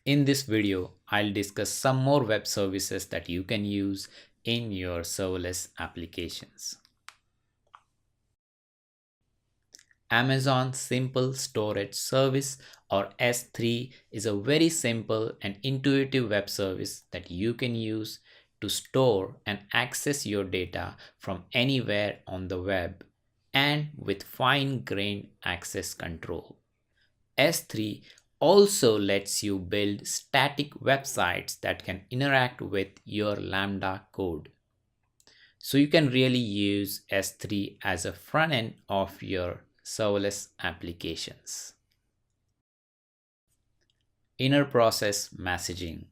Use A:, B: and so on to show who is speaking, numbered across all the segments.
A: In this video, I'll discuss some more web services that you can use in your serverless applications. Amazon Simple Storage Service or S3 is a very simple and intuitive web service that you can use to store and access your data from anywhere on the web and with fine-grained access control. S3 also lets you build static websites that can interact with your Lambda code. So you can really use S3 as a front end of your serverless applications. Inner process messaging.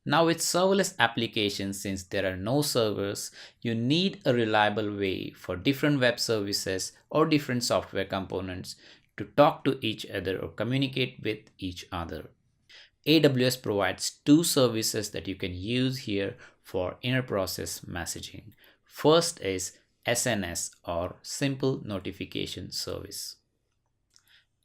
A: Now with serverless applications, since there are no servers, you need a reliable way for different web services or different software components to talk to each other or communicate with each other. AWS provides two services that you can use here for inner process messaging. First is SNS or Simple Notification Service.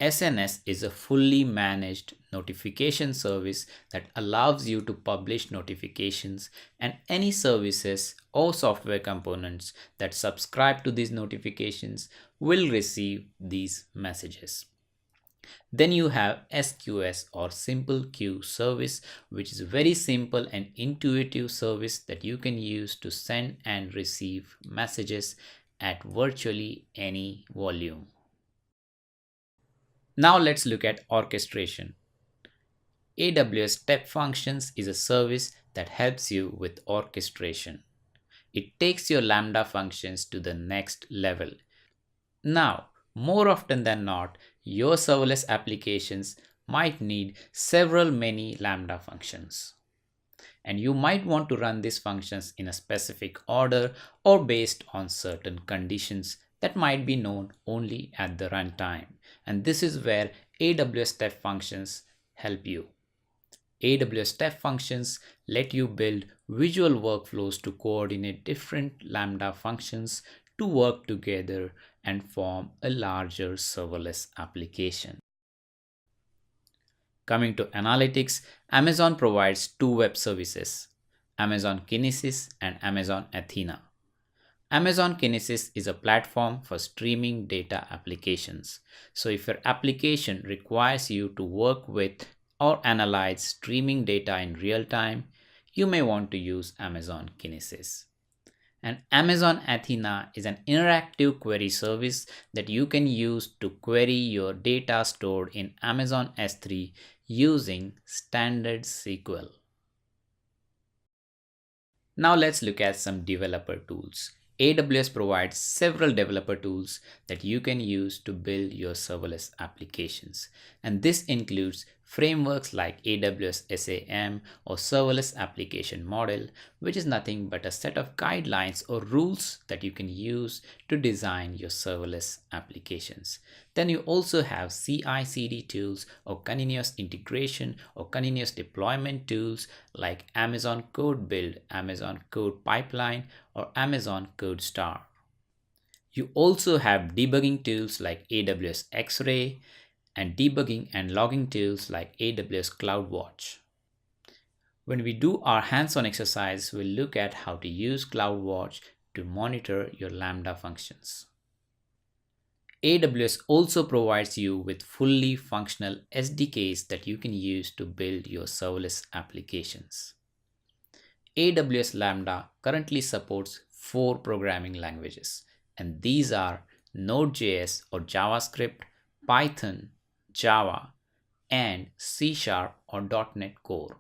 A: SNS is a fully managed notification service that allows you to publish notifications, and any services or software components that subscribe to these notifications will receive these messages. Then you have SQS or Simple Queue service, which is a very simple and intuitive service that you can use to send and receive messages at virtually any volume. Now let's look at orchestration. AWS Spec Functions is a service that helps you with orchestration. It takes your Lambda functions to the next level. Now, more often than not, your serverless applications might need many Lambda functions. And you might want to run these functions in a specific order or based on certain conditions that might be known only at the runtime. And this is where AWS Step Functions help you. AWS Step Functions let you build visual workflows to coordinate different Lambda functions to work together and form a larger serverless application. Coming to analytics, Amazon provides two web services, Amazon Kinesis and Amazon Athena. Amazon Kinesis is a platform for streaming data applications. So if your application requires you to work with or analyze streaming data in real time, you may want to use Amazon Kinesis. And Amazon Athena is an interactive query service that you can use to query your data stored in Amazon S3 using standard SQL. Now let's look at some developer tools. AWS provides several developer tools that you can use to build your serverless applications. And this includes frameworks like AWS SAM or Serverless Application Model, which is nothing but a set of guidelines or rules that you can use to design your serverless applications. Then you also have CI/CD tools or continuous integration or continuous deployment tools like Amazon Code Build, Amazon Code Pipeline, or Amazon Code Star. You also have debugging tools like AWS X-Ray and debugging and logging tools like AWS CloudWatch. When we do our hands-on exercise, we'll look at how to use CloudWatch to monitor your Lambda functions. AWS also provides you with fully functional SDKs that you can use to build your serverless applications. AWS Lambda currently supports 4 programming languages, and these are Node.js or JavaScript, Python, Java, and C# or .NET Core.